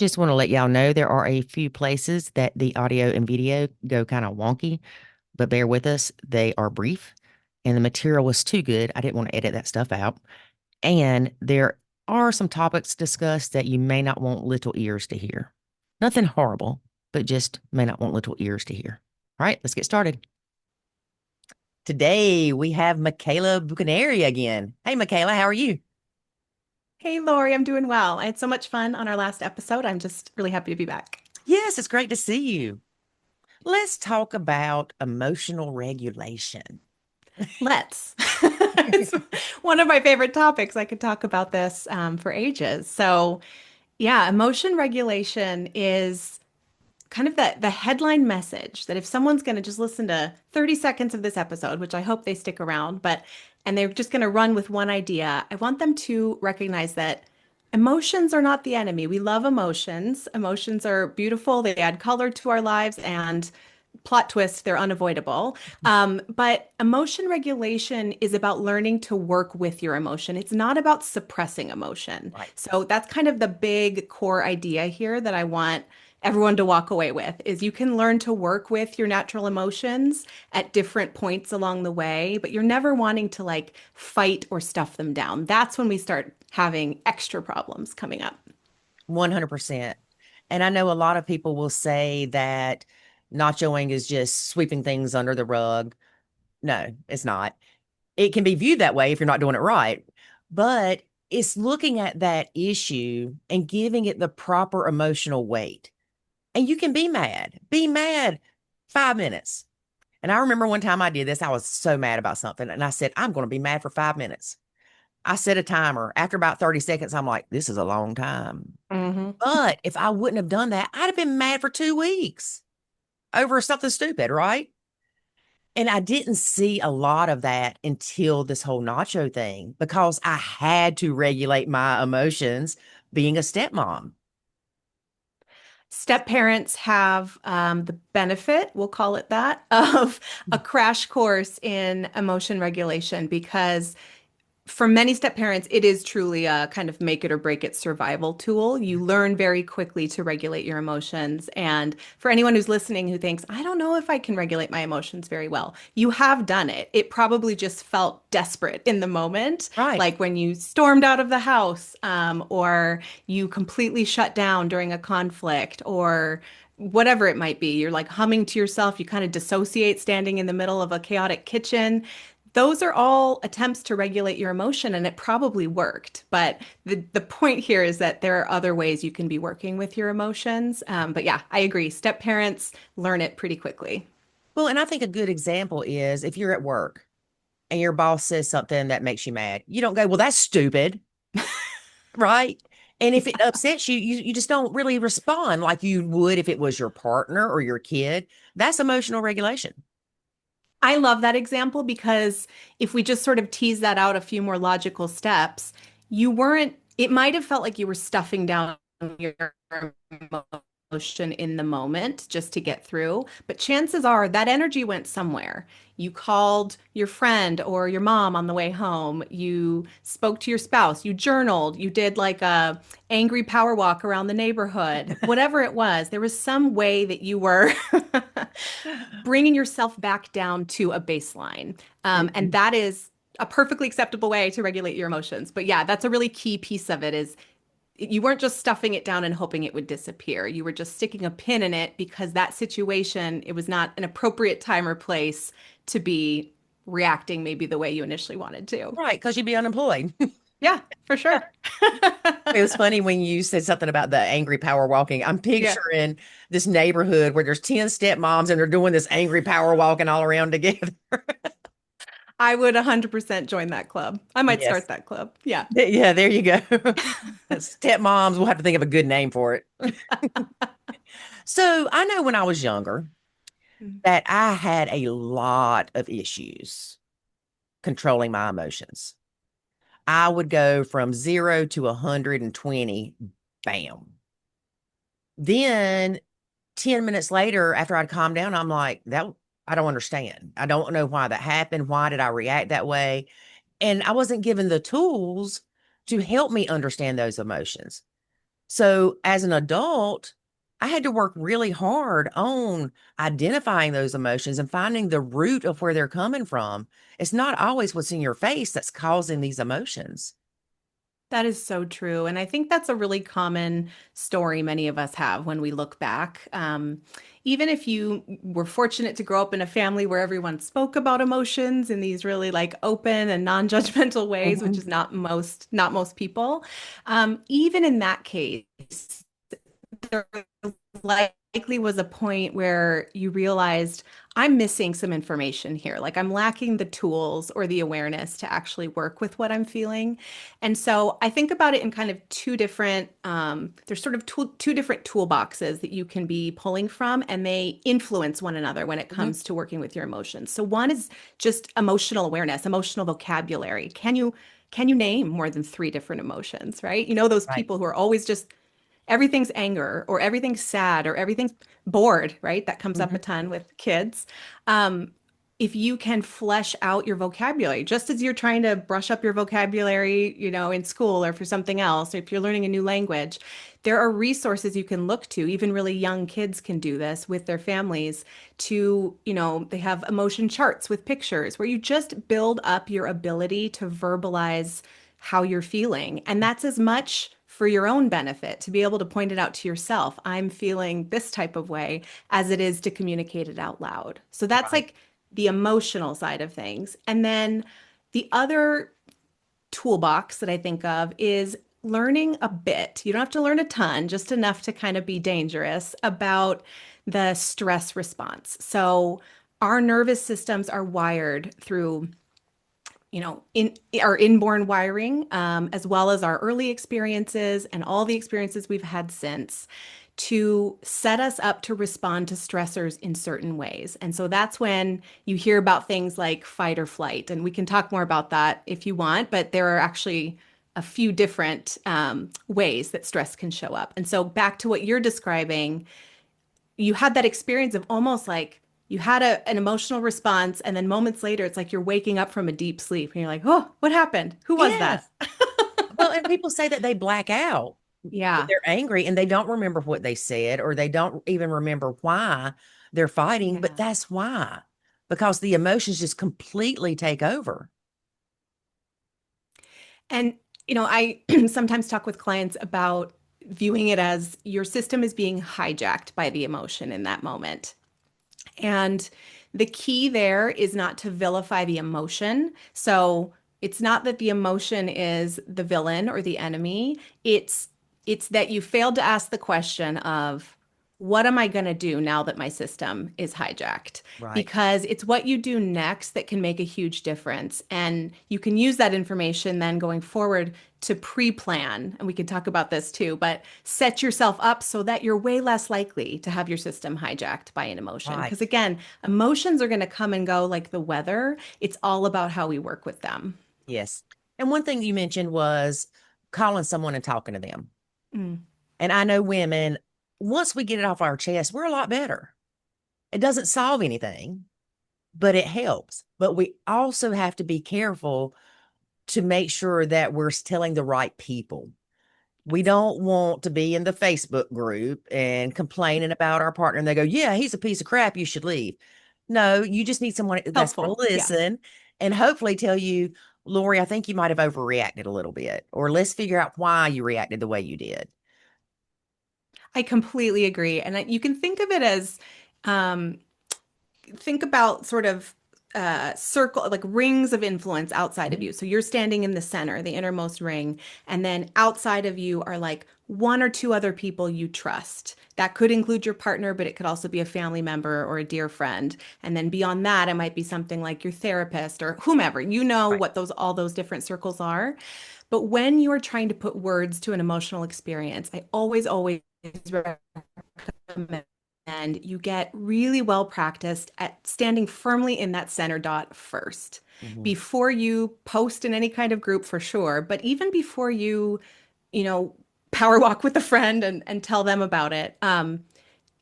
Just want to let y'all know there are a few places that the audio and video go kind of wonky, but bear with us. They are brief and the material was too good. I didn't want to edit that stuff out. And there are some topics discussed that you may not want little ears to hear. Nothing horrible, but just may not want little ears to hear. All right, let's get started. Today we have Michaela Buccaneeri again. Hey, Michaela, how are you? Hey, Lori, I'm doing well. I had so much fun on our last episode. I'm just really happy to be back. Yes, it's great to see you. Let's talk about emotional regulation. Let's. It's one of my favorite topics. I could talk about this for ages. So, yeah, emotion regulation is kind of the headline message that if someone's going to just listen to 30 seconds of this episode, which I hope they stick around, and they're just going to run with one idea, I want them to recognize that emotions are not the enemy. We love emotions. Emotions are beautiful. They add color to our lives and plot twist, they're unavoidable. But emotion regulation is about learning to work with your emotion. It's not about suppressing emotion. Right. So that's kind of the big core idea here that I want everyone to walk away with is you can learn to work with your natural emotions at different points along the way, but you're never wanting to like fight or stuff them down. That's when we start having extra problems coming up. 100%. And I know a lot of people will say that nachoing is just sweeping things under the rug. No, it's not. It can be viewed that way if you're not doing it right, but it's looking at that issue and giving it the proper emotional weight. And you can be mad 5 minutes. And I remember one time I did this, I was so mad about something. And I said, I'm going to be mad for 5 minutes. I set a timer. After about 30 seconds, I'm like, this is a long time. Hmm. But if I wouldn't have done that, I'd have been mad for 2 weeks over something stupid, right? And I didn't see a lot of that until this whole nacho thing because I had to regulate my emotions being a stepmom. Step parents have the benefit, we'll call it that, of a crash course in emotion regulation because for many step parents, it is truly a kind of make it or break it survival tool. You learn very quickly to regulate your emotions. And for anyone who's listening who thinks, I don't know if I can regulate my emotions very well, you have done it. It probably just felt desperate in the moment, Right. like when you stormed out of the house, or you completely shut down during a conflict, or whatever it might be. You're like humming to yourself, you kind of dissociate standing in the middle of a chaotic kitchen. Those are all attempts to regulate your emotion, and it probably worked. But the point here is that there are other ways you can be working with your emotions. But yeah, I agree. Step parents learn it pretty quickly. Well, and I think a good example is if you're at work and your boss says something that makes you mad, you don't go, well, that's stupid, right? And if it upsets you, you just don't really respond like you would if it was your partner or your kid. That's emotional regulation. I love that example because if we just sort of tease that out a few more logical steps, it might have felt like you were stuffing down your emotion in the moment just to get through, but chances are that energy went somewhere. You called your friend or your mom on the way home, you spoke to your spouse, you journaled, you did like a angry power walk around the neighborhood, whatever it was, there was some way that you were bringing yourself back down to a baseline. And Mhm. that is a perfectly acceptable way to regulate your emotions. But yeah, that's a really key piece of it is you weren't just stuffing it down and hoping it would disappear. You were just sticking a pin in it because that situation, it was not an appropriate time or place to be reacting maybe the way you initially wanted to. Right, because you'd be unemployed. Yeah, for sure. It was funny when you said something about the angry power walking. I'm Yeah. picturing this neighborhood where there's 10 stepmoms and they're doing this angry power walking all around together. I would 100% join that club. I might Yes. start that club. Yeah. Yeah, there you go. Stepmoms, we'll have to think of a good name for it. So I know when I was younger that I had a lot of issues controlling my emotions. I would go from 0 to 120, bam. Then 10 minutes later, after I'd calmed down, I'm like, that I don't understand. I don't know why that happened. Why did I react that way? And I wasn't given the tools to help me understand those emotions. So as an adult, I had to work really hard on identifying those emotions and finding the root of where they're coming from. It's not always what's in your face that's causing these emotions. That is so true. And I think that's a really common story many of us have when we look back. Even if you were fortunate to grow up in a family where everyone spoke about emotions in these really like open and non-judgmental ways, which Mhm. is not most people. Even in that case, there likely was a point where you realized I'm missing some information here. Like I'm lacking the tools or the awareness to actually work with what I'm feeling. And so I think about it in kind of two different, there's sort of two different toolboxes that you can be pulling from, and they influence one another when it Mhm. comes to working with your emotions. So one is just emotional awareness, emotional vocabulary. Can you name more than three different emotions, right? You know, those Right. people who are always just everything's anger or everything's sad or everything's bored, right? That comes up a Mhm. ton with kids. Um, if you can flesh out your vocabulary, just as you're trying to brush up your vocabulary, in school or for something else, or if you're learning a new language, there are resources you can look to. Even really young kids can do this with their families they have emotion charts with pictures where you just build up your ability to verbalize how you're feeling. And that's as much for your own benefit to be able to point it out to yourself. I'm feeling this type of way as it is to communicate it out loud. So that's Right. like the emotional side of things. And then the other toolbox that I think of is learning a bit. You don't have to learn a ton, just enough to kind of be dangerous about the stress response. So our nervous systems are wired through in our inborn wiring, as well as our early experiences and all the experiences we've had since, to set us up to respond to stressors in certain ways. And so that's when you hear about things like fight or flight. And we can talk more about that if you want, but there are actually a few different ways that stress can show up. And so back to what you're describing, you had that experience of almost like you had an emotional response, and then moments later, it's like you're waking up from a deep sleep and you're like, oh, what happened? Who was that? Yes. Well, and people say that they black out when Yeah. they're angry and they don't remember what they said or they don't even remember why they're fighting, but Yeah. that's why, because the emotions just completely take over. And, I sometimes talk with clients about viewing it as your system is being hijacked by the emotion in that moment. And the key there is not to vilify the emotion. So it's not that the emotion is the villain or the enemy. It's that you failed to ask the question of what am I going to do now that my system is hijacked? Right. Because it's what you do next that can make a huge difference. And you can use that information then going forward to pre-plan. And we can talk about this too, but set yourself up so that you're way less likely to have your system hijacked by an emotion. Right. Because again, emotions are going to come and go like the weather. It's all about how we work with them. Yes. And one thing you mentioned was calling someone and talking to them. Mm. And I know women, once we get it off our chest, we're a lot better. It doesn't solve anything, but it helps. But we also have to be careful to make sure that we're telling the right people. We don't want to be in the Facebook group and complaining about our partner and they go, yeah, he's a piece of crap. You should leave. No, you just need someone that's going to Helpful. Yeah. listen and hopefully tell you, Lori, I think you might have overreacted a little bit, or let's figure out why you reacted the way you did. I completely agree. And you can think of it as um, think about sort of circle like rings of influence outside of Mhm. you. So you're standing in the center, the innermost ring, and then outside of you are like one or two other people you trust. That could include your partner, but it could also be a family member or a dear friend. And then beyond that, it might be something like your therapist or whomever. You know Right. what those all those different circles are. But when you are trying to put words to an emotional experience, I always and you get really well practiced at standing firmly in that center dot first Mhm. before you post in any kind of group for sure, but even before you know, power walk with a friend and tell them about it.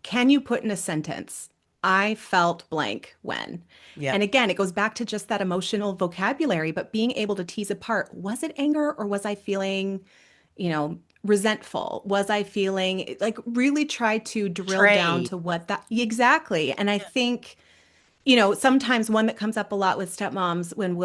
Can you put in a sentence, I felt blank when? And Yep. again, it goes back to just that emotional vocabulary, but being able to tease apart, was it anger or was I feeling, resentful? Was I feeling like really try to drill down Trade. to what that exactly? And I think sometimes one that comes up a lot with stepmoms when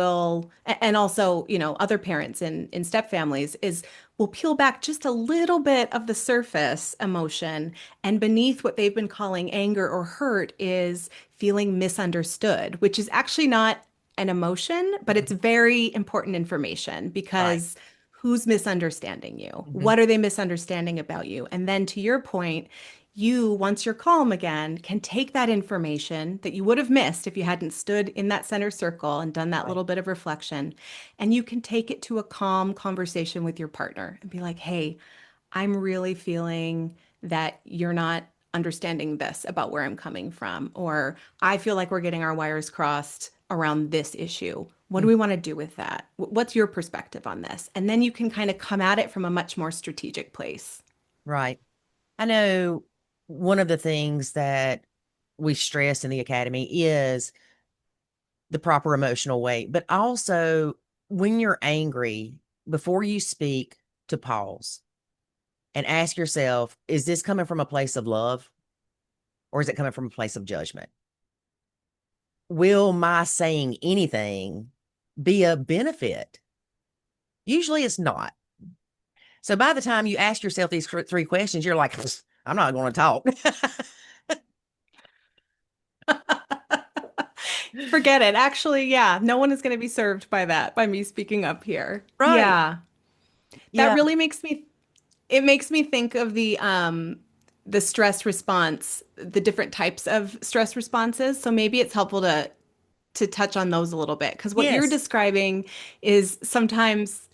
and also, other parents in step families is we'll peel back just a little bit of the surface emotion. And beneath what they've been calling anger or hurt is feeling misunderstood, which is actually not an emotion, but it's Mhm. very important information Right. because who's misunderstanding you? Hmm. What are they misunderstanding about you? And then to your point, you, once you're calm again, can take that information that you would have missed if you hadn't stood in that center circle and done that Right. little bit of reflection, and you can take it to a calm conversation with your partner and be like, hey, I'm really feeling that you're not understanding this about where I'm coming from, or I feel like we're getting our wires crossed around this issue. What do Mm. we want to do with that? What's your perspective on this? And then you can kind of come at it from a much more strategic place. Right. I know one of the things that we stress in the academy is the proper emotional weight, but also when you're angry, before you speak, to pause and ask yourself, is this coming from a place of love or is it coming from a place of judgment? Will my saying anything be a benefit? Usually it's not. So by the time you ask yourself these three questions, you're like, I'm not going to talk. Forget it. Actually, yeah, no one is going to be served by that, by me speaking up here. Right. Yeah. That Yeah. really makes me think of the stress response, the different types of stress responses. So maybe it's helpful to touch on those a little bit because what you're Yes. describing is sometimes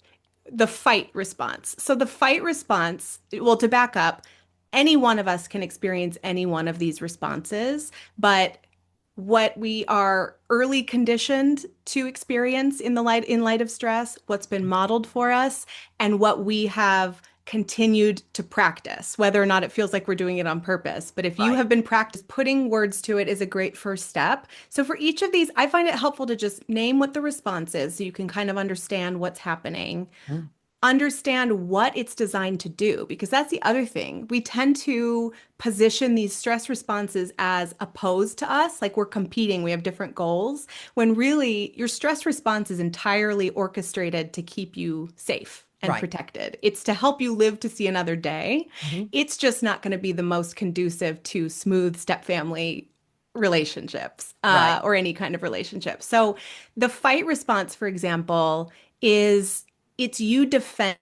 the fight response. So the fight response, well, to back up, any one of us can experience any one of these responses, but what we are early conditioned to experience in light of stress, what's been modeled for us, and what we have continued to practice, whether or not it feels like we're doing it on purpose. But if you Right. have been practiced, putting words to it is a great first step. So for each of these, I find it helpful to just name what the response is so you can kind of understand what's happening, Mm. understand what it's designed to do, because that's the other thing. We tend to position these stress responses as opposed to us, like we're competing, we have different goals, when really your stress response is entirely orchestrated to keep you safe and Right. protected. It's to help you live to see another day. Mhm. It's just not going to be the most conducive to smooth step family relationships Right. or any kind of relationship. So the fight response, for example, is it's you defending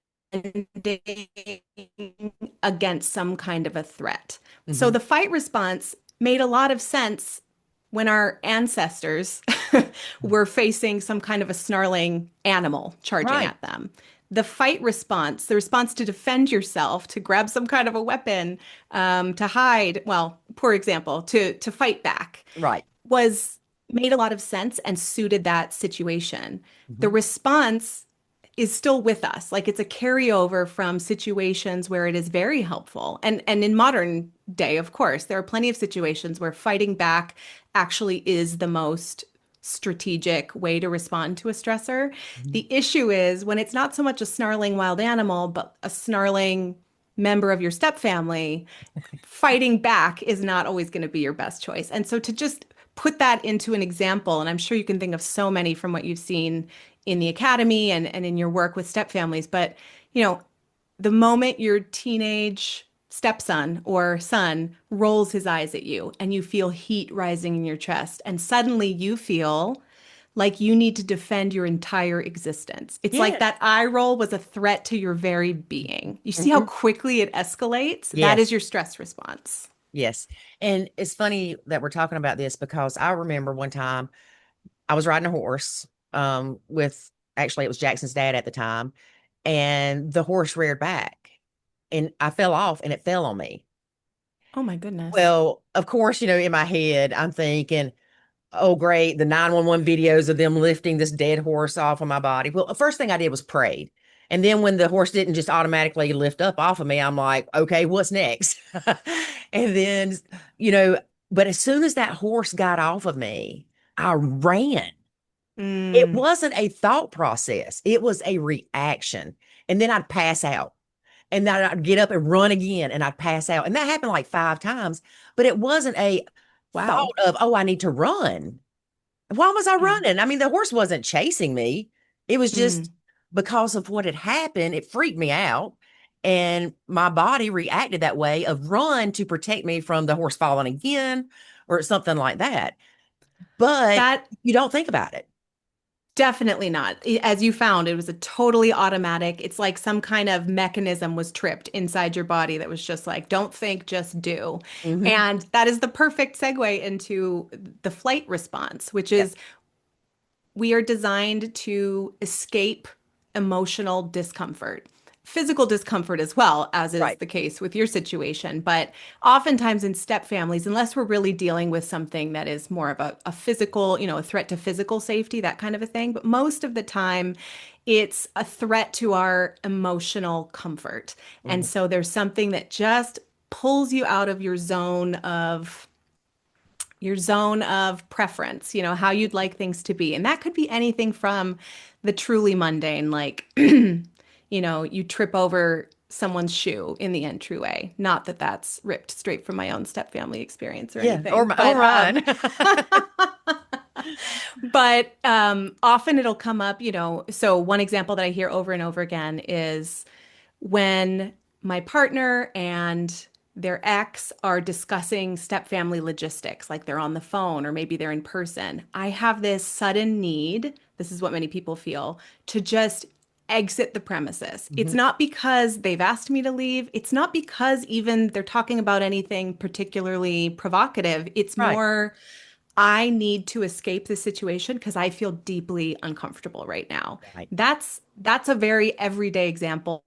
against some kind of a threat. So Mhm. the fight response made a lot of sense when our ancestors were facing some kind of a snarling animal charging Right. at them. The fight response, the response to defend yourself, to grab some kind of a weapon, to hide, well, poor example, to fight back, Right. was made a lot of sense and suited that situation. The Mhm. response is still with us. Like it's a carryover from situations where it is very helpful. And in modern day, of course, there are plenty of situations where fighting back actually is the most strategic way to respond to a stressor. Mhm. The issue is when it's not so much a snarling wild animal, but a snarling member of your step family, fighting back is not always going to be your best choice. And so to just put that into an example, and I'm sure you can think of so many from what you've seen in the academy and in your work with step families, but you know, the moment your teenage stepson or son rolls his eyes at you and you feel heat rising in your chest, and suddenly you feel like you need to defend your entire existence. It's like Yes. that eye roll was a threat to your very being. You see how Mhm. quickly it escalates? That is Yes. your stress response. Yes. And it's funny that we're talking about this because I remember one time I was riding a horse with actually it was Jackson's dad at the time, and the horse reared back and I fell off and it fell on me. Oh my goodness. Well, of course, in my head, I'm thinking, oh, great, the 911 videos of them lifting this dead horse off of my body. Well, the first thing I did was prayed. And then when the horse didn't just automatically lift up off of me, I'm like, okay, what's next? And then, you know, but as soon as that horse got off of me, I ran. It Mm, wasn't a thought process, it was a reaction. And then I'd pass out. And then I'd get up and run again and I'd pass out. And that happened like 5 times, but it wasn't a thought Wow. of, oh, I need to run. Why was I Yeah. running? I mean, the horse wasn't chasing me. It was just Mm. because of what had happened. It freaked me out. And my body reacted that way of run to protect me from the horse falling again or something like that. But That you don't think about it. definitely not. As you found, it was a totally automatic. It's like some kind of mechanism was tripped inside your body that was just like, don't think, just do. Hmm. And that is the perfect segue into the flight response, which Yeah. is we are designed to escape emotional discomfort, physical discomfort as well, as is Right. the case with your situation. But oftentimes in step families, unless we're really dealing with something that is more of a physical, a threat to physical safety, that kind of a thing. But most of the time, it's a threat to our emotional comfort. And Hmm. so there's something that just pulls you out of your zone of preference, how you'd like things to be. And that could be anything from the truly mundane, like, you trip over someone's shoe in the entryway. Not that that's ripped straight from my own step family experience or Yeah. Or, anything, or but mine. often it'll come up, so one example that I hear over and over again is when my partner and their ex are discussing step family logistics, like they're on the phone or maybe they're in person. I have this sudden need, this is what many people feel, to just exit the premises. It's Mhm. not because they've asked me to leave. It's not because even they're talking about anything particularly provocative. It's Right. more, I need to escape this situation because I feel deeply uncomfortable right now. Right. That's a very everyday example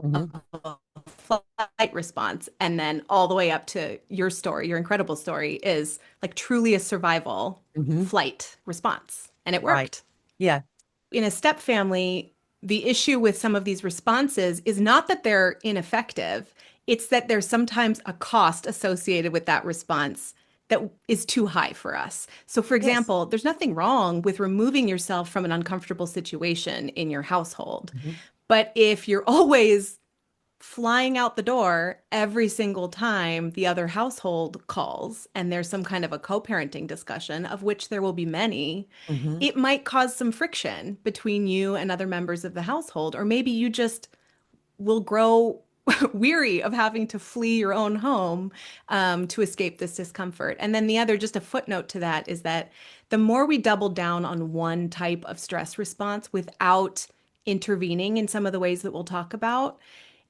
Hmm. of flight response. And then all the way up to your story, your incredible story is like truly a survival Hmm. flight response. And it Right. worked. Yeah. In a step family, the issue with some of these responses is not that they're ineffective, it's that there's sometimes a cost associated with that response that is too high for us. So, for Yes. example, there's nothing wrong with removing yourself from an uncomfortable situation in your household. Hmm. But if you're always flying out the door every single time the other household calls and there's some kind of a co-parenting discussion, of which there will be many, Hmm. it might cause some friction between you and other members of the household. Or maybe you just will grow weary of having to flee your own home to escape this discomfort. And then the other, just a footnote to that, is that the more we double down on one type of stress response without intervening in some of the ways that we'll talk about,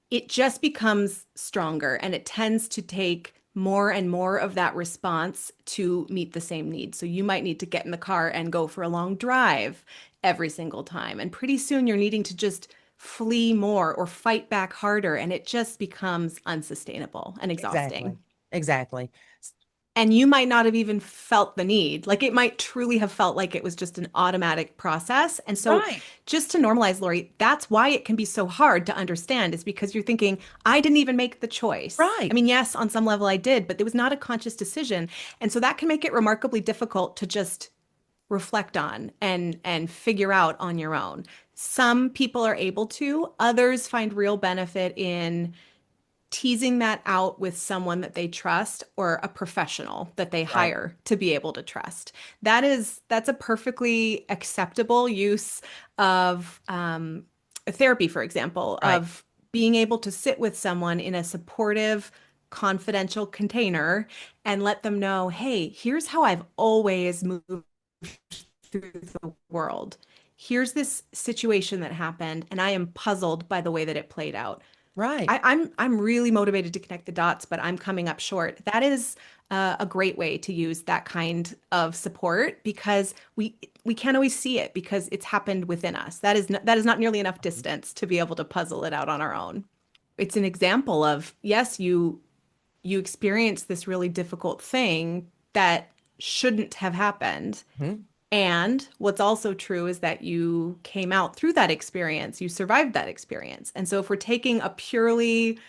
it just becomes stronger and it tends to take more and more of that response to meet the same need. So you might need to get in the car and go for a long drive every single time. And pretty soon you're needing to just flee more or fight back harder. And it just becomes unsustainable and Exactly. exhausting. Exactly. And you might not have even felt the need. Like it might truly have felt like it was just an automatic process. And so, Right. just to normalize, Lori, that's why it can be so hard to understand, is because you're thinking, I didn't even make the choice. I Right. mean, yes, on some level I did, but it was not a conscious decision. And so that can make it remarkably difficult to just reflect on and figure out on your own. Some people are able to, others find real benefit in teasing that out with someone that they trust or a professional that they Right. hire to be able to trust. That's a perfectly acceptable use of therapy, for example, Right. of being able to sit with someone in a supportive, confidential container and let them know, hey, here's how I've always moved through the world. Here's this situation that happened, and I am puzzled by the way that it played out. Right. I'm really motivated to connect the dots, but I'm coming up short. That is a great way to use that kind of support because we can't always see it because it's happened within us. That is not nearly enough distance to be able to puzzle it out on our own. It's an example of, yes, you experienced this really difficult thing that shouldn't have happened. Mhm. And what's also true is that you came out through that experience, you survived that experience. And so, if we're taking a purely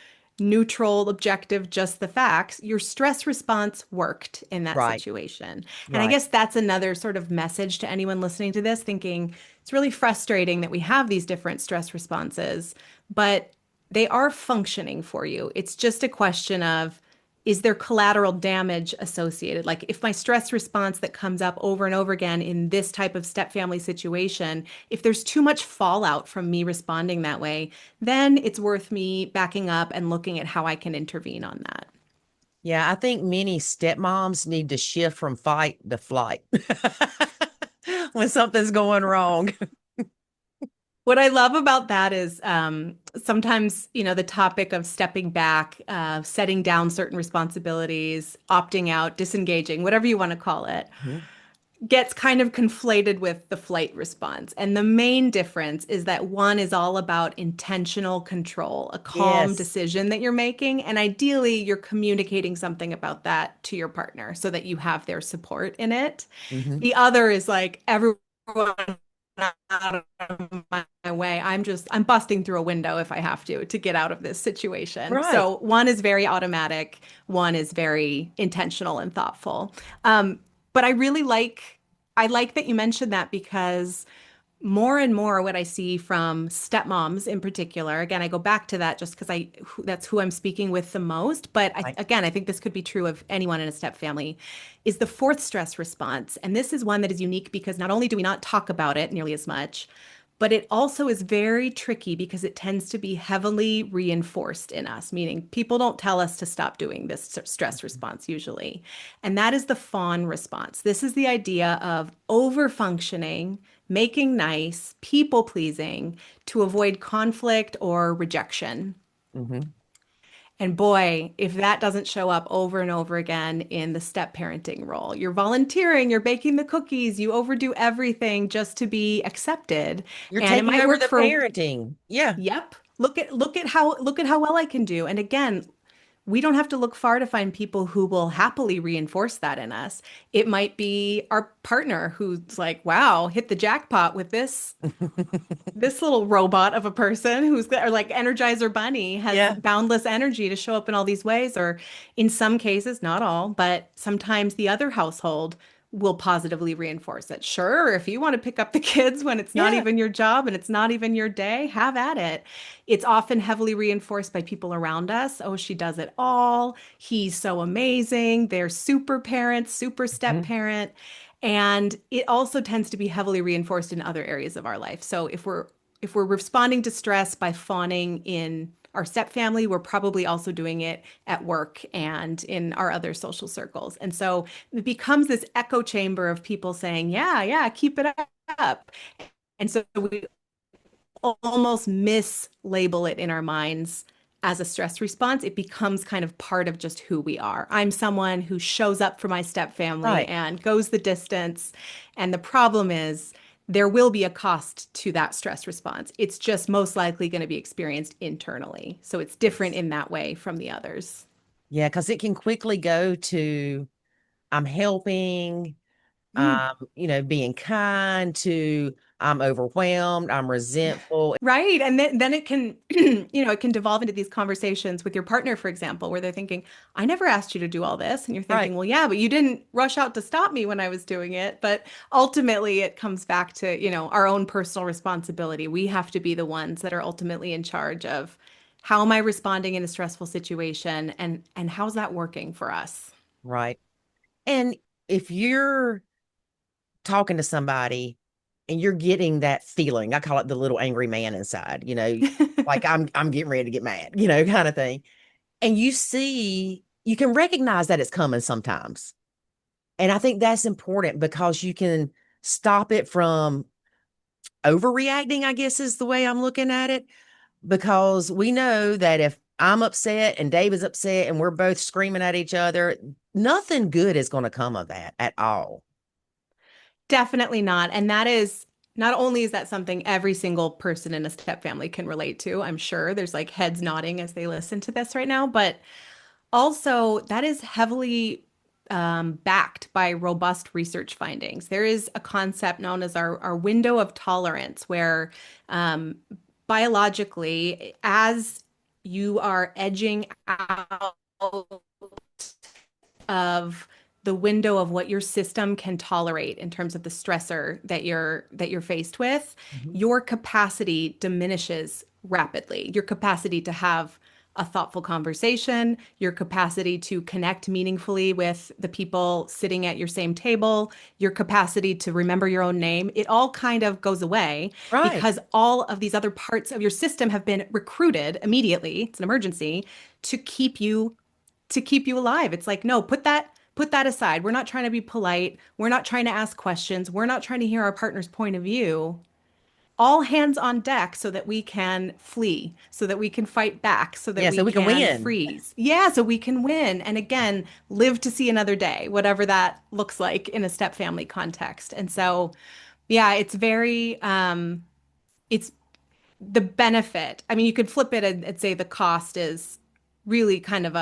neutral, objective, just the facts, your stress response worked in that Right. situation. And I Right. guess that's another sort of message to anyone listening to this, thinking it's really frustrating that we have these different stress responses, but they are functioning for you. It's just a question of, is there collateral damage associated? Like if my stress response that comes up over and over again in this type of step family situation, if there's too much fallout from me responding that way, then it's worth me backing up and looking at how I can intervene on that. Yeah, I think many stepmoms need to shift from fight to flight when something's going wrong. What I love about that is sometimes, the topic of stepping back, setting down certain responsibilities, opting out, disengaging, whatever you want to call it, Mhm. gets kind of conflated with the flight response. And the main difference is that one is all about intentional control, a calm Yes. decision that you're making. And ideally, you're communicating something about that to your partner so that you have their support in it. Hmm. The other is like everyone out of my way. I'm busting through a window if I have to get out of this situation. Right. So one is very automatic, one is very intentional and thoughtful. Um, but I like that you mentioned that because more and more what I see from stepmoms in particular, again, I go back to that just because that's who I'm speaking with the most. But Right. again, I think this could be true of anyone in a step family, is the fourth stress response. And this is one that is unique because not only do we not talk about it nearly as much, but it also is very tricky because it tends to be heavily reinforced in us, meaning people don't tell us to stop doing this stress response usually. And that is the fawn response. This is the idea of over functioning, making nice, people pleasing to avoid conflict or rejection. Hmm. And boy, if that doesn't show up over and over again in the step parenting role, you're volunteering, you're baking the cookies, you overdo everything just to be accepted. You're And it taking might over work the for, parenting. Yeah. yep, look at how well I can do. And again, we don't have to look far to find people who will happily reinforce that in us. It might be our partner who's like, wow, hit the jackpot with this little robot of a person who's or like Energizer Bunny has Yeah. boundless energy to show up in all these ways, or in some cases, not all, but sometimes the other household will positively reinforce it. Sure, if you want to pick up the kids when it's not Yeah. even your job and it's not even your day, have at it. It's often heavily reinforced by people around us. Oh, she does it all. He's so amazing. They're super parents, super step Mhm. parent. And it also tends to be heavily reinforced in other areas of our life. So if we're responding to stress by fawning in our step family, we're probably also doing it at work and in our other social circles. And so it becomes this echo chamber of people saying, yeah, yeah, keep it up. And so we almost mislabel it in our minds as a stress response. It becomes kind of part of just who we are. I'm someone who shows up for my step family Right. and goes the distance. And the problem is, there will be a cost to that stress response. It's just most likely going to be experienced internally. So it's different Yes. in that way from the others. Yeah, because it can quickly go to I'm helping, Mm. being kind to I'm overwhelmed, I'm resentful. Right. And then it can, it can devolve into these conversations with your partner, for example, where they're thinking, I never asked you to do all this. And you're Right. thinking, well, yeah, but you didn't rush out to stop me when I was doing it. But ultimately, it comes back to, our own personal responsibility. We have to be the ones that are ultimately in charge of how am I responding in a stressful situation and how's that working for us? Right. And if you're talking to somebody and you're getting that feeling, I call it the little angry man inside, like I'm getting ready to get mad, kind of thing. And you can recognize that it's coming sometimes. And I think that's important because you can stop it from overreacting, I guess is the way I'm looking at it. Because we know that if I'm upset and Dave is upset and we're both screaming at each other, nothing good is going to come of that at all. Definitely not. And that is not only is that something every single person in a step family can relate to, I'm sure there's like heads nodding as they listen to this right now, but also that is heavily backed by robust research findings. There is a concept known as our window of tolerance, where um, biologically, as you are edging out of the window of what your system can tolerate in terms of the stressor that you're faced with, Mhm. your capacity diminishes rapidly. Your capacity to have a thoughtful conversation, your capacity to connect meaningfully with the people sitting at your same table, your capacity to remember your own name, it all kind of goes away Right. because all of these other parts of your system have been recruited immediately. It's an emergency to keep you alive. It's like, no, put that aside. We're not trying to be polite. We're not trying to ask questions. We're not trying to hear our partner's point of view. All hands on deck so that we can flee, so that we can fight back, so that Yeah, we so we can can win. freeze. Yeah, so we can win. And again, live to see another day, whatever that looks like in a step family context. And so, yeah, it's the benefit. I mean, you could flip it and say the cost is really kind of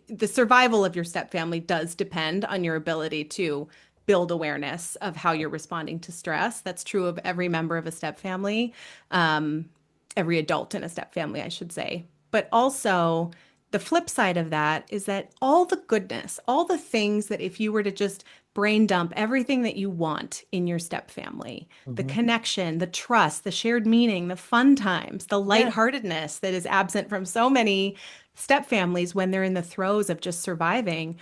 the survival of your step family does depend on your ability to build awareness of how you're responding to stress. That's true of every member of a step family, um, every adult in a step family, I should say. But also, the flip side of that is that all the goodness, all the things that if you were to just brain dump everything that you want in your step family, the Hmm. connection, the trust, the shared meaning, the fun times, the Yeah. lightheartedness that is absent from so many step families when they're in the throes of just surviving,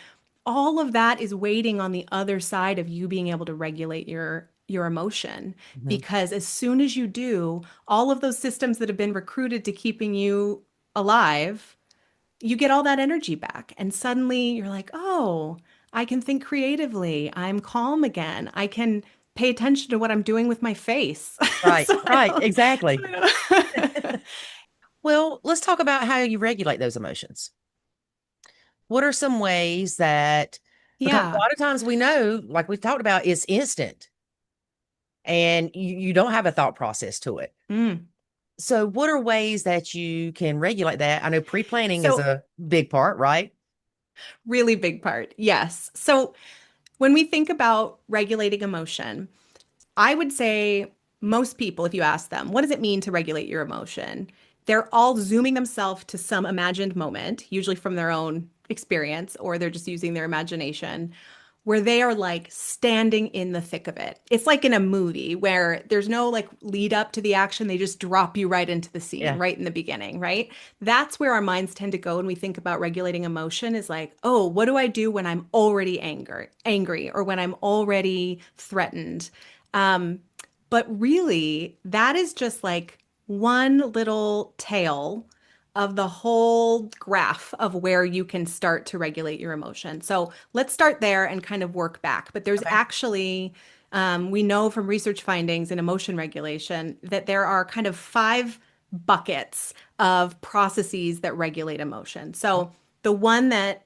all of that is waiting on the other side of you being able to regulate your emotion. Hmm. Because as soon as you do, all of those systems that have been recruited to keeping you alive, you get all that energy back. And suddenly you're like, oh, I can think creatively. I'm calm again. I can pay attention to what I'm doing with my face. Right. So I Right. don't, so Exactly. I don't. Well, let's talk about how you regulate those emotions. What are some ways that, because a Yeah. lot of times we know, like we've talked about, it's instant and you don't have a thought process to it. Mm. So, what are ways that you can regulate that? I know pre-planning is So a big part, right? really big part. Yes. So when we think about regulating emotion, I would say most people, if you ask them, what does it mean to regulate your emotion? They're all zooming themselves to some imagined moment, usually from their own experience, or they're just using their imagination, where they are like standing in the thick of it. It's like in a movie where there's no like lead up to the action. They just drop you right into the scene Yeah. right in the beginning, right? That's where our minds tend to go when we think about regulating emotion is like, oh, what do I do when I'm already angry or when I'm already threatened? Um, but really, that is just like one little tail of the whole graph of where you can start to regulate your emotion. So let's start there and kind of work back. But there's Okay. actually, we know from research findings in emotion regulation that there are kind of five buckets of processes that regulate emotion. So the one that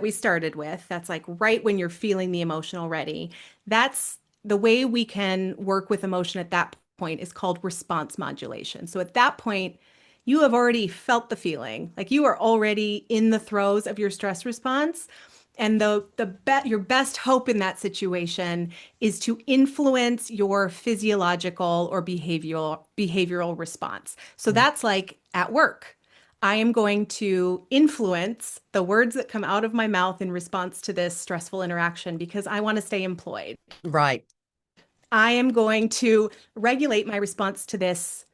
we started with, that's like right when you're feeling the emotion already, that's the way we can work with emotion at that point is called response modulation. So at that point, you have already felt the feeling, like you are already in the throes of your stress response. And your best hope in that situation is to influence your physiological or behavioral response. So Mhm. that's like at work. I am going to influence the words that come out of my mouth in response to this stressful interaction because I want to stay employed. Right. I am going to regulate my response to this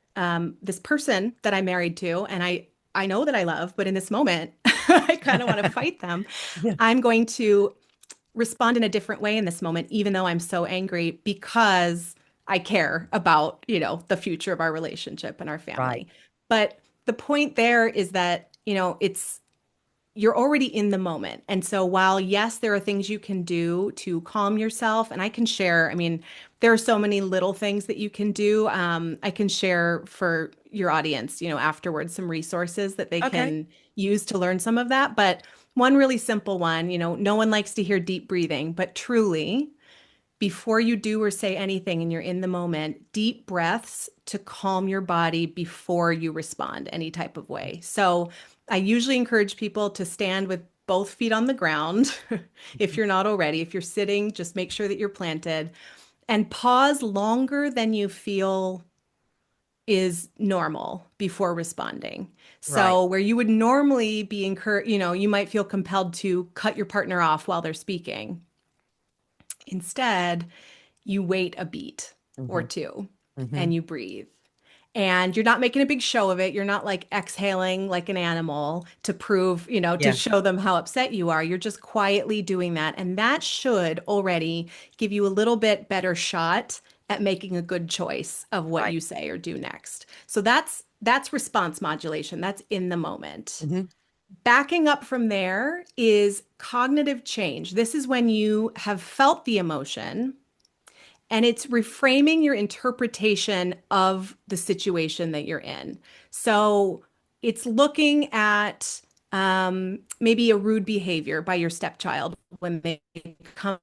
person that I'm married to, and I know that I love, but in this moment, I kind of want to fight them. Yeah. I'm going to respond in a different way in this moment, even though I'm so angry because I care about, the future of our relationship and our Right. family. But the point there is that, it's you're already in the moment. And so while yes, there are things you can do to calm yourself, and I can share, I mean, there are so many little things that you can do. I can share for your audience, afterwards some resources that they Okay. can use to learn some of that. But one really simple one, no one likes to hear deep breathing, but truly, before you do or say anything and you're in the moment, deep breaths to calm your body before you respond any type of way. So I usually encourage people to stand with both feet on the ground. If you're not already, if you're sitting, just make sure that you're planted and pause longer than you feel is normal before responding. Right. So where you would normally be encouraged, you might feel compelled to cut your partner off while they're speaking. Instead, you wait a beat or Hmm. two Hmm. and you breathe. and you're not making a big show of it. You're not like exhaling like an animal to prove, to Yeah. show them how upset you are. You're just quietly doing that. And that should already give you a little bit better shot at making a good choice of what Right. you say or do next. So that's response modulation. That's in the moment. Hmm. Backing up from there is cognitive change. This is when you have felt the emotion and it's reframing your interpretation of the situation that you're in. So it's looking at maybe a rude behavior by your stepchild when they come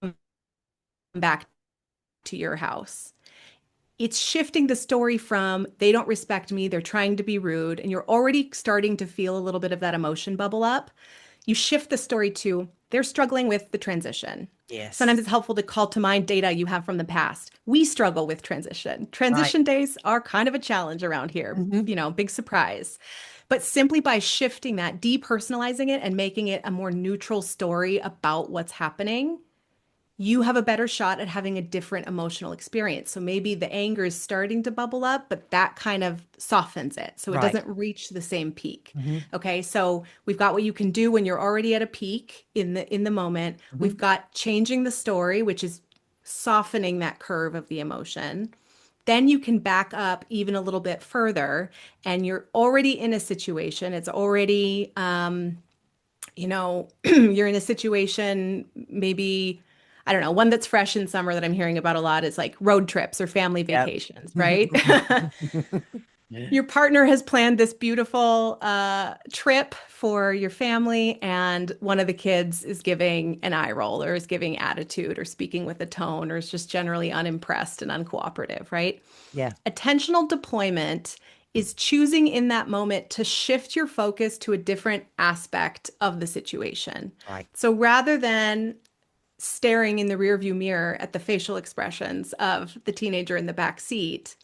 back to your house. It's shifting the story from they don't respect me, they're trying to be rude, and you're already starting to feel a little bit of that emotion bubble up. You shift the story to they're struggling with the transition. Sometimes Yes. it's helpful to call to mind data you have from the past. We struggle with transition. Right. Transition days are kind of a challenge around here, Hmm. big surprise. But simply by shifting that, depersonalizing it, and making it a more neutral story about what's happening, you have a better shot at having a different emotional experience. So maybe the anger is starting to bubble up, but that kind of softens it. So it Right. doesn't reach the same peak. Hmm. Okay. So we've got what you can do when you're already at a peak in the moment. Hmm. We've got changing the story, which is softening that curve of the emotion. Then you can back up even a little bit further and you're already in a situation. It's already you're in a situation, maybe, I don't know, one that's fresh in summer that I'm hearing about a lot is like road trips or family Yep. vacations, right? Your partner has planned this beautiful trip for your family, and one of the kids is giving an eye roll or is giving attitude or speaking with a tone or is just generally unimpressed and uncooperative, right? Yeah. Attentional deployment is choosing in that moment to shift your focus to a different aspect of the situation. Right. So rather than staring in the rearview mirror at the facial expressions of the teenager in the back seat,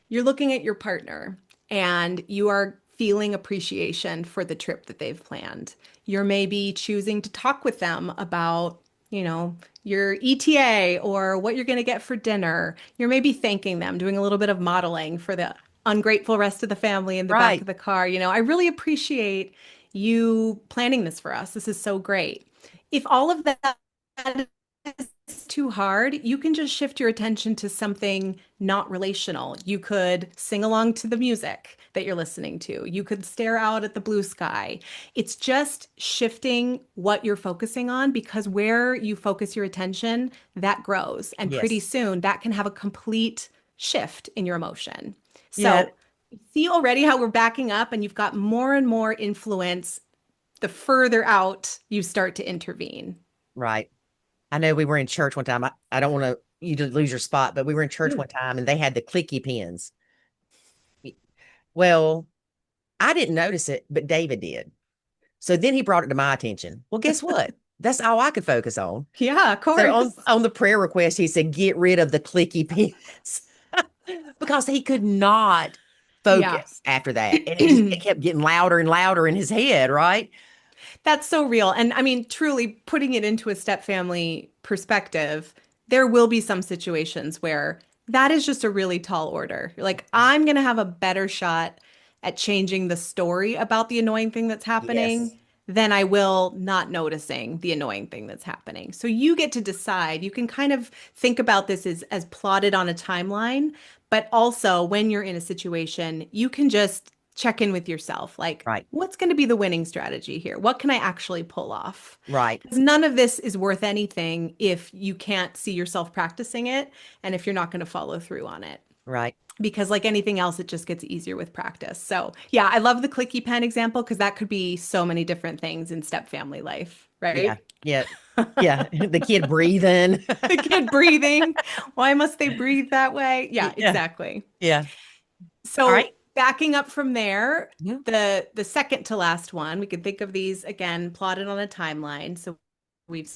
you're looking at your partner and you are feeling appreciation for the trip that they've planned. You're maybe choosing to talk with them about, your ETA or what you're going to get for dinner. You're maybe thanking them, doing a little bit of modeling for the ungrateful rest of the family in the back Right. of the car. I really appreciate you planning this for us. This is so great. If all of that is too hard, you can just shift your attention to something not relational. You could sing along to the music that you're listening to. You could stare out at the blue sky. It's just shifting what you're focusing on because where you focus your attention, that grows. And pretty Yes. soon that can have a complete shift in your emotion. Yeah. So, see already how we're backing up and you've got more and more influence the further out you start to intervene. Right. I know we were in church one time. I don't want you to lose your spot, but we were in church Yeah. one time and they had the clicky pens. Well, I didn't notice it, but David did. So then he brought it to my attention. Well, guess what? That's all I could focus on. Yeah, of So on course. on the prayer request, he said, "Get rid of the clicky pens," because he could not Yeah. focus after that, and it kept getting louder and louder in his head. Right? That's so real. And I mean, truly putting it into a step family perspective, there will be some situations where that is just a really tall order. You're like, I'm going to have a better shot at changing the story about the annoying thing that's happening Yes. than I will not noticing the annoying thing that's happening. So you get to decide. You can kind of think about this as plotted on a timeline, but also when you're in a situation, you can just check in with yourself. Like, Right. what's going to be the winning strategy here? What can I actually pull off? Right. Because none of this is worth anything if you can't see yourself practicing it and if you're not going to follow through on it. Right. Because, like anything else, it just gets easier with practice. So, yeah, I love the clicky pen example because that could be so many different things in step family life, Yeah. right? Yeah. Yeah. The kid breathing. The kid breathing. Why must they breathe that way? Yeah, Yeah. exactly. Yeah. All right. So backing up from there, Mhm. the second to last one, we can think of these again plotted on a timeline. So we've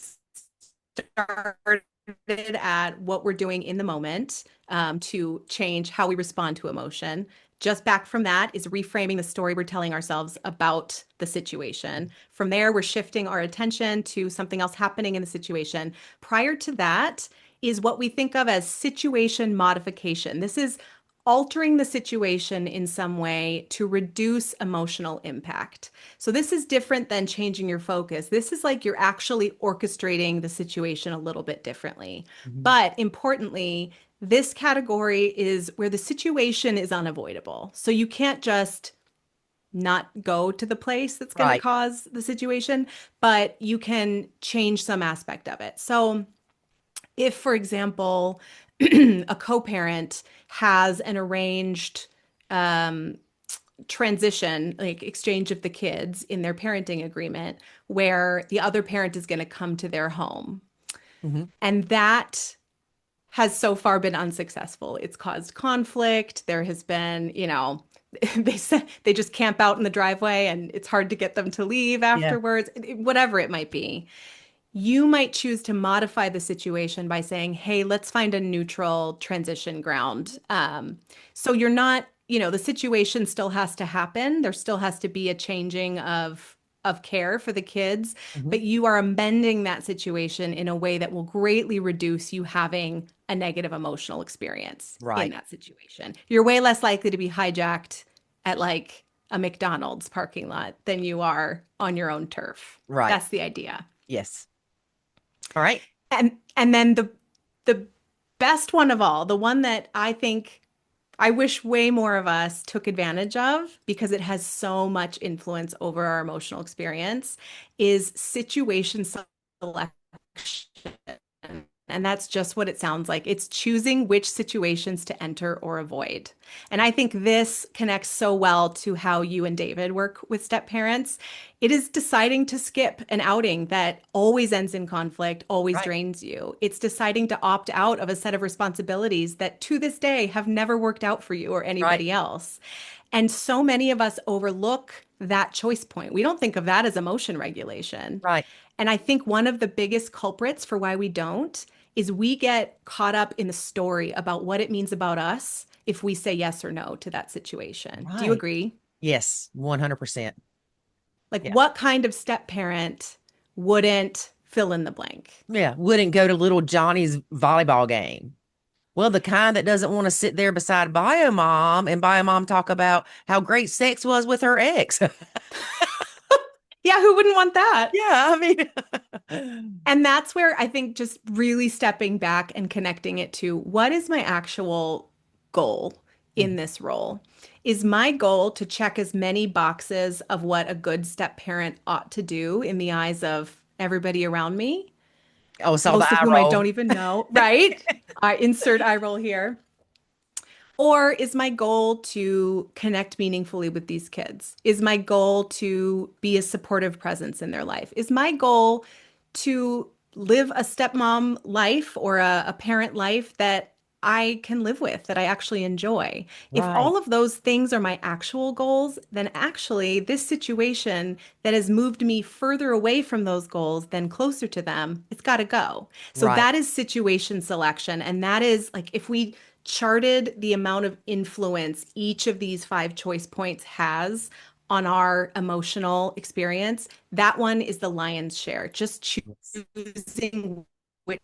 started at what we're doing in the moment to change how we respond to emotion. Just back from that is reframing the story we're telling ourselves about the situation. From there, we're shifting our attention to something else happening in the situation. Prior to that is what we think of as situation modification. This is altering the situation in some way to reduce emotional impact. So this is different than changing your focus. This is like you're actually orchestrating the situation a little bit differently. Mhm. But importantly, this category is where the situation is unavoidable. So you can't just not go to the place that's going to Right. cause the situation, but you can change some aspect of it. So if, for example, a co-parent has an arranged um, transition, like exchange of the kids in their parenting agreement, where the other parent is going to come to their home. Hmm. And that has so far been unsuccessful. It's caused conflict. There has been, they just camp out in the driveway and it's hard to get them to leave Yeah. afterwards, whatever it might be. You might choose to modify the situation by saying, hey, let's find a neutral transition ground. So you're not, the situation still has to happen. There still has to be a changing of care for the kids, Hmm. but you are amending that situation in a way that will greatly reduce you having a negative emotional experience in Right. that situation. You're way less likely to be hijacked at like a McDonald's parking lot than you are on your own turf. Right. That's the idea. Yes. All right. And then the best one of all, the one that I think I wish way more of us took advantage of because it has so much influence over our emotional experience, is situation selection. And that's just what it sounds like. It's choosing which situations to enter or avoid. And I think this connects so well to how you and David work with step parents. It is deciding to skip an outing that always ends in conflict, always Right. drains you. It's deciding to opt out of a set of responsibilities that to this day have never worked out for you or Right. anybody else. And so many of us overlook that choice point. We don't think of that as emotion regulation. Right. And I think one of the biggest culprits for why we don't is we get caught up in the story about what it means about us if we say yes or no to that situation. Do you Right. agree? Yes. 100%. Like, Yeah. what kind of step parent wouldn't fill in the blank? Yeah. Wouldn't go to little Johnny's volleyball game. Well, the kind that doesn't want to sit there beside bio mom and bio mom talk about how great sex was with her ex. Yeah, who wouldn't want that? Yeah. I mean, And that's where I think just really stepping back and connecting it to what is my actual goal in this role? Is my goal to check as many boxes of what a good step parent ought to do in the eyes of everybody around me, oh, saw the most of eye whom I roll. don't even know, right? I insert eye roll here. Or is my goal to connect meaningfully with these kids? Is my goal to be a supportive presence in their life? Is my goal to live a stepmom life or a parent life that I can live with, that I actually enjoy? If Right. all of those things are my actual goals, then actually this situation that has moved me further away from those goals than closer to them, it's got to go. So Right. that is situation selection. And that is like if we charted the amount of influence each of these five choice points has on our emotional experience, that one is the lion's share. Just Yes. choosing which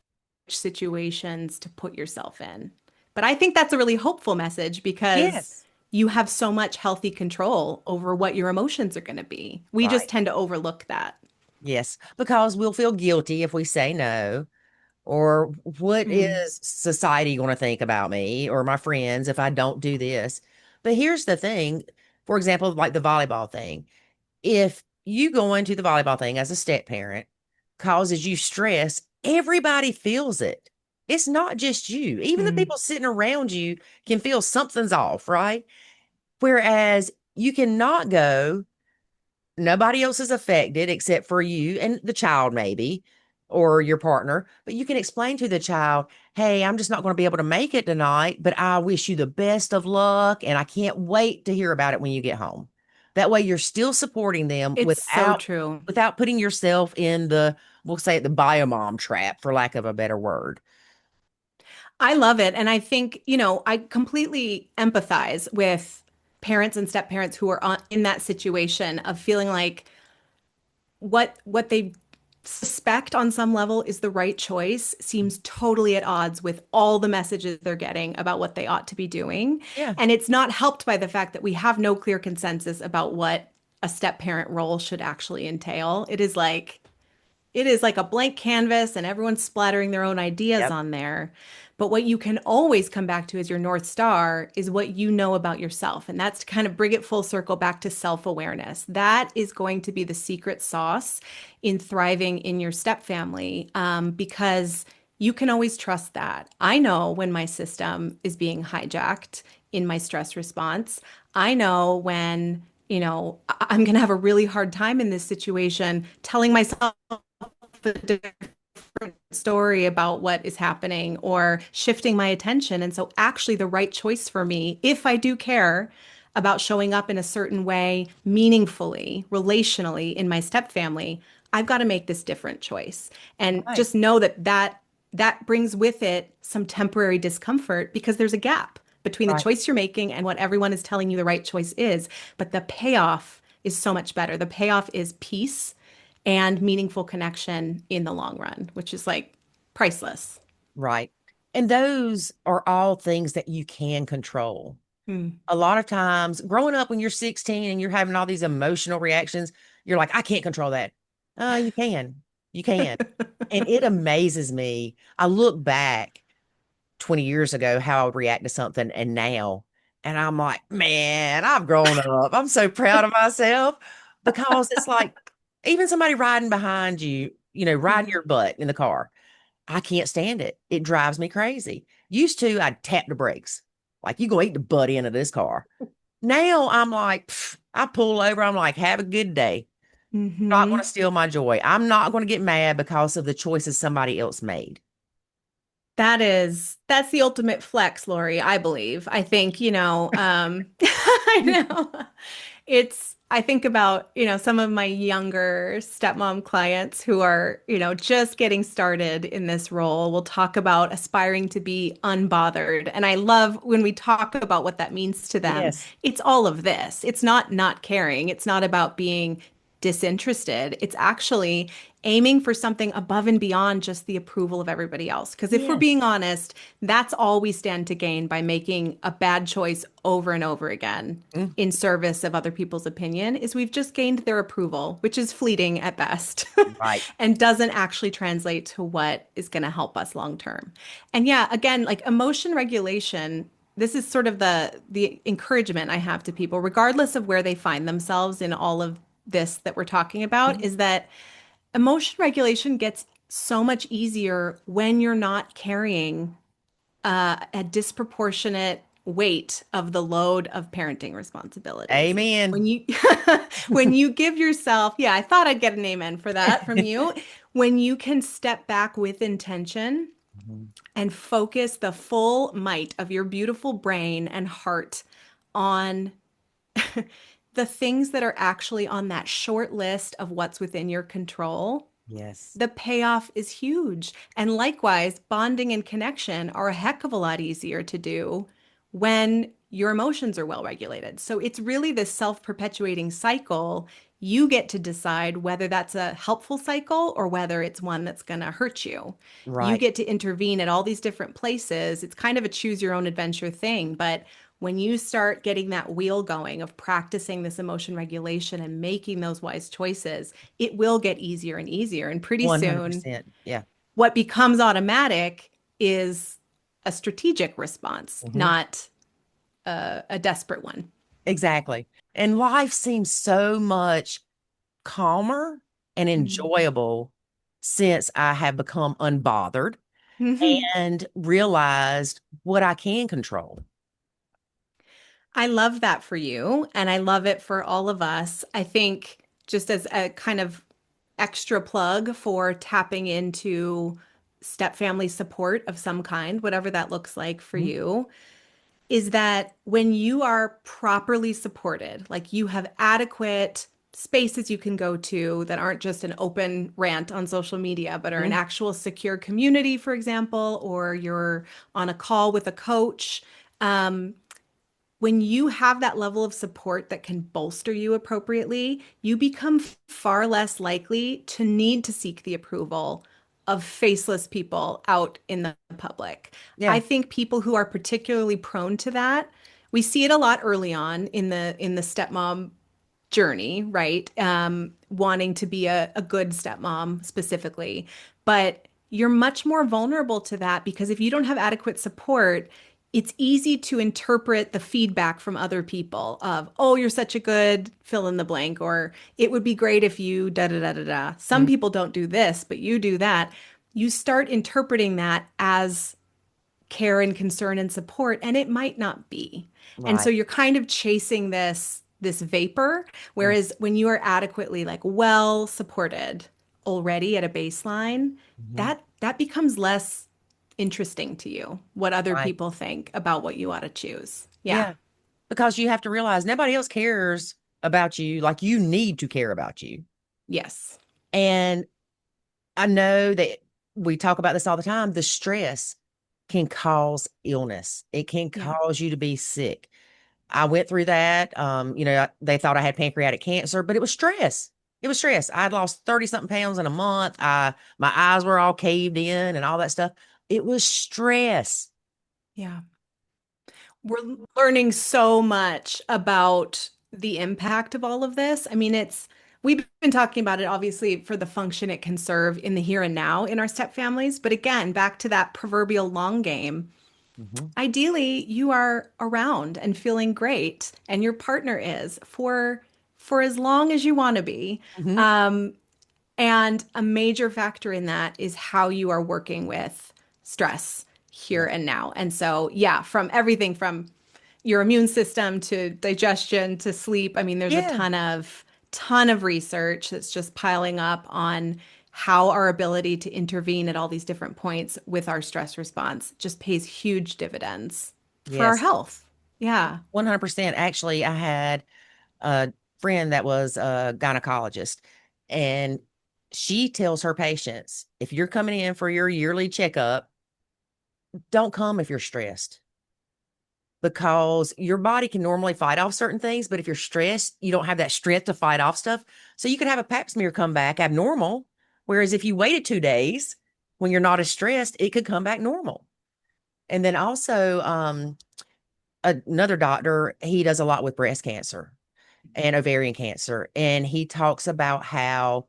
situations to put yourself in. But I think that's a really hopeful message because Yes. you have so much healthy control over what your emotions are going to be. We just Right. tend to overlook that. Yes. Because we'll feel guilty if we say no. Or what Mm, is society going to think about me or my friends if I don't do this? But here's the thing. For example, like the volleyball thing. If you go into the volleyball thing as a step parent causes you stress, everybody feels it. It's not just you. Even the mm, people sitting around you can feel something's off, right? Whereas you cannot go, nobody else is affected except for you and the child, maybe, or your partner. But you can explain to the child, hey, I'm just not going to be able to make it tonight, but I wish you the best of luck. And I can't wait to hear about it when you get home. That way you're still supporting them it's so without true. putting yourself in the, we'll say it, the biomom trap, for lack of a better word. I love it. And I think, I completely empathize with parents and step parents who are in that situation of feeling like what they suspect on some level is the right choice seems totally at odds with all the messages they're getting about what they ought to be doing. Yeah. And it's not helped by the fact that we have no clear consensus about what a step parent role should actually entail. It is like a blank canvas and everyone's splattering their own ideas Yep. on there. But what you can always come back to as your North Star is what you know about yourself. And that's to kind of bring it full circle back to self-awareness. That is going to be the secret sauce in thriving in your step family, because you can always trust that. I know when my system is being hijacked in my stress response. I know when, I'm going to have a really hard time in this situation telling myself a different story about what is happening or shifting my attention. And so, actually, the right choice for me, if I do care about showing up in a certain way, meaningfully, relationally in my step family, I've got to make this different choice. And Right. just know that brings with it some temporary discomfort because there's a gap between the Right. choice you're making and what everyone is telling you the right choice is. But the payoff is so much better. The payoff is peace and meaningful connection in the long run, which is like priceless. Right. And those are all things that you can control. Hmm. A lot of times growing up when you're 16 and you're having all these emotional reactions, you're like, I can't control that. You can. You can. And it amazes me. I look back 20 years ago how I would react to something and now, and I'm like, man, I've grown up. I'm so proud of myself because it's like even somebody riding behind you, riding Mhm. your butt in the car. I can't stand it. It drives me crazy. Used to, I'd tap the brakes. Like, you gonna eat the butt end of this car. Now I'm like, pff, I pull over. I'm like, have a good day. Not going to Mhm. steal my joy. I'm not going to get mad because of the choices somebody else made. That's the ultimate flex, Lori, I believe. I think, I know. I think about, some of my younger stepmom clients who are, just getting started in this role. We'll talk about aspiring to be unbothered. And I love when we talk about what that means to them. Yes. It's all of this. It's not caring. It's not about being disinterested. It's actually aiming for something above and beyond just the approval of everybody else. Because if we're being Yes. honest, that's all we stand to gain by making a bad choice over and over again Mm, in service of other people's opinion is we've just gained their approval, which is fleeting at best right. and doesn't actually translate to what is going to help us long term. And yeah, again, like emotion regulation, this is sort of the encouragement I have to people, regardless of where they find themselves in all of this that we're talking about, Mhm. is that emotion regulation gets so much easier when you're not carrying a disproportionate weight of the load of parenting responsibilities. When Amen. you when you give yourself, yeah, I thought I'd get an amen for that from you. When you can step back with intention Mhm. and focus the full might of your beautiful brain and heart on the things that are actually on that short list of what's within your control, Yes. the payoff is huge. And likewise, bonding and connection are a heck of a lot easier to do when your emotions are well regulated. So it's really this self-perpetuating cycle. You get to decide whether that's a helpful cycle or whether it's one that's going to hurt you. You Right. get to intervene at all these different places. It's kind of a choose your own adventure thing, but when you start getting that wheel going of practicing this emotion regulation and making those wise choices, it will get easier and easier. And pretty soon, 100%. Yeah. what becomes automatic is a strategic response, Mhm. not a desperate one. Exactly. And life seems so much calmer and Mhm. enjoyable since I have become unbothered and realized what I can control. I love that for you, and I love it for all of us. I think just as a kind of extra plug for tapping into step family support of some kind, whatever that looks like for Mhm. you, is that when you are properly supported, like you have adequate spaces you can go to that aren't just an open rant on social media, but are an Mhm. actual secure community, for example, or you're on a call with a coach. Um, when you have that level of support that can bolster you appropriately, you become far less likely to need to seek the approval of faceless people out in the public. I Yeah. think people who are particularly prone to that, we see it a lot early on in the stepmom journey, right? Wanting to be a good stepmom specifically. But you're much more vulnerable to that because if you don't have adequate support, it's easy to interpret the feedback from other people of, oh, you're such a good fill in the blank, or it would be great if you da da da da da. Some Mhm. people don't do this, but you do that. You start interpreting that as care and concern and support, and it might not be. And so Right. you're kind of chasing this vapor, whereas when you are adequately like well supported already at a baseline, Mm-hmm. that becomes less interesting to you, what other Right. people think about what you ought to choose. Yeah. Yeah. Because you have to realize nobody else cares about you like you need to care about you. Yes. And I know that we talk about this all the time. The stress can cause illness. It can Yeah. cause you to be sick. I went through that. They thought I had pancreatic cancer, but it was stress. It was stress. I had lost 30 something pounds in a month. My eyes were all caved in and all that stuff. It was stress. Yeah. We're learning so much about the impact of all of this. I mean, we've been talking about it obviously for the function it can serve in the here and now in our step families. But again, back to that proverbial long game. Hmm. Ideally, you are around and feeling great, and your partner is for as long as you want to be. Hmm. Um, and a major factor in that is how you are working with stress here Yeah. and now. And so, yeah, from everything from your immune system to digestion to sleep. I mean, there's a Yeah. ton of research that's just piling up on how our ability to intervene at all these different points with our stress response just pays huge dividends for our Yes. health. Yeah. 100%. Actually, I had a friend that was a gynecologist, and she tells her patients, if you're coming in for your yearly checkup, don't come if you're stressed because your body can normally fight off certain things. But if you're stressed, you don't have that strength to fight off stuff. So you could have a pap smear come back abnormal. Whereas if you waited 2 days when you're not as stressed, it could come back normal. And then also, another doctor, he does a lot with breast cancer and ovarian cancer. And he talks about how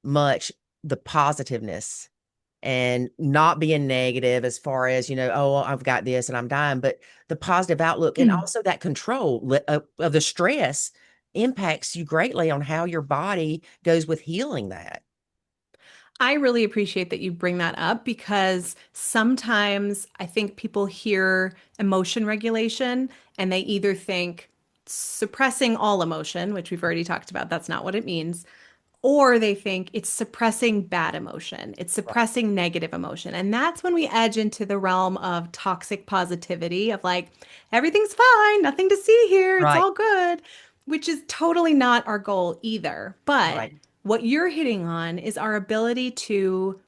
much the positiveness and not being negative as far as, oh, I've got this and I'm dying, but the positive outlook and also that control of the stress impacts you greatly on how your body goes with healing that. I really appreciate that you bring that up because sometimes I think people hear emotion regulation and they either think suppressing all emotion, which we've already talked about, that's not what it means, or they think it's suppressing bad emotion, it's Right. suppressing negative emotion. And that's when we edge into the realm of toxic positivity of like, everything's fine, nothing to see here, it's Right. all good, which is totally not our goal either. But Right. what you're hitting on is our ability to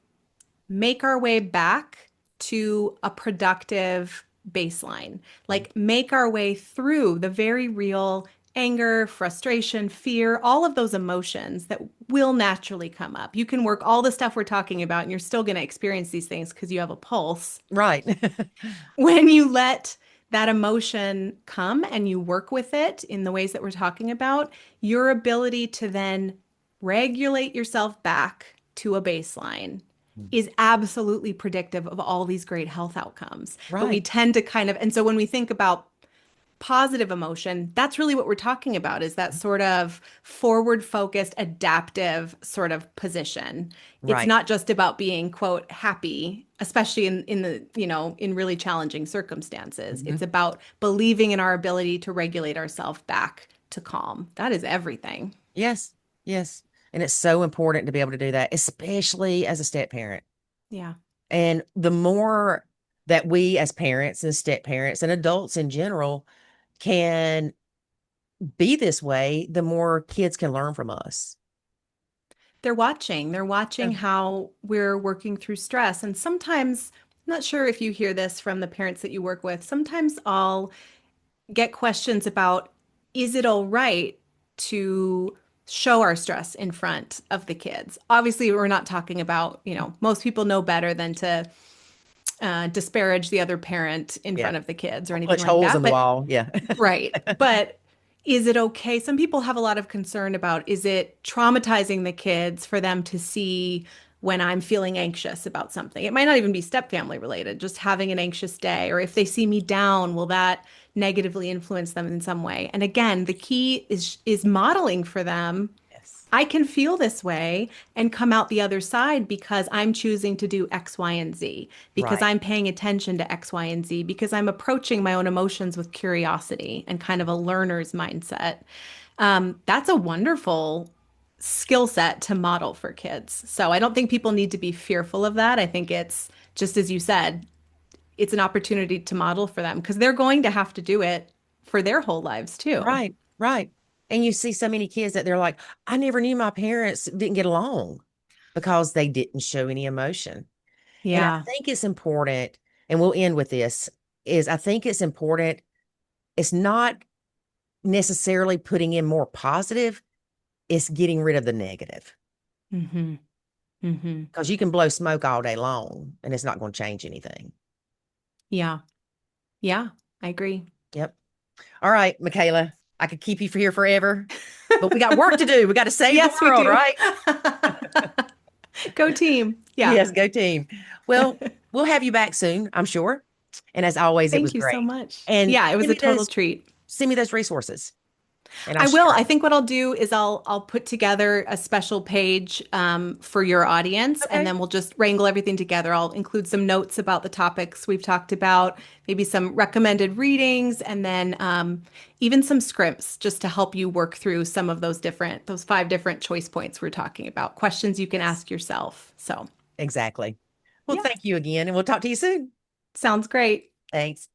make our way back to a productive baseline, like make our way through the very real anger, frustration, fear, all of those emotions that will naturally come up. You can work all the stuff we're talking about, and you're still going to experience these things because you have a pulse. Right. When you let that emotion come and you work with it in the ways that we're talking about, your ability to then regulate yourself back to a baseline is absolutely predictive of all these great health outcomes. But we Right. tend to kind of, and so when we think about positive emotion, that's really what we're talking about is that sort of forward focused, adaptive sort of position. It's Right. not just about being, quote, happy, especially in the, in really challenging circumstances. Mhm. It's about believing in our ability to regulate ourselves back to calm. That is everything. Yes. Yes. And it's so important to be able to do that, especially as a step parent. Yeah. And the more that we as parents and step parents and adults in general can be this way, the more kids can learn from us. They're watching. They're Yeah. watching how we're working through stress. And sometimes, I'm not sure if you hear this from the parents that you work with, sometimes I'll get questions about, is it all right to show our stress in front of the kids? Obviously, we're not talking about, most people know better than to disparage the other parent in Yeah. front of the kids or Or anything punch like holes in that. the But wall. Yeah. right. But is it okay? Some people have a lot of concern about, is it traumatizing the kids for them to see when I'm feeling anxious about something? It might not even be step family related, just having an anxious day. Or if they see me down, will that negatively influence them in some way? And again, the key is modeling for them. Yes. I can feel this way and come out the other side because I'm choosing to do X, Y, and Z, because Right. I'm paying attention to X, Y, and Z, because I'm approaching my own emotions with curiosity and kind of a learner's mindset. That's a wonderful skill set to model for kids. So I don't think people need to be fearful of that. I think it's just as you said, it's an opportunity to model for them because they're going to have to do it for their whole lives too. Right. Right. And you see so many kids that they're like, I never knew my parents didn't get along because they didn't show any emotion. And I Yeah. think it's important, and we'll end with this, is I think it's important. It's not necessarily putting in more positive, it's getting rid of the negative. Mm-hmm. Mm-hmm. Because you can blow smoke all day long and it's not going to change anything. Yeah. Yeah. I agree. Yep. All right, Michaela, I could keep you for here forever, but we got work to do. We got to save the Yes, we world, do. right? Go team. Yeah. Yes, go team. Well, we'll have you back soon, I'm sure. And as always, it was Thank you so great. much. And Yeah, it was a total treat. send me those resources and I'll I will. share I them. think what I'll do is I'll put together a special page for your audience, and Okay. then we'll just wrangle everything together. I'll include some notes about the topics we've talked about, maybe some recommended readings, and then even some scripts just to help you work through some of those 5 different choice points we're talking about, questions you can Yes, ask yourself. So, exactly. Well, yeah, thank you again, and we'll talk to you soon. sounds great. Thanks.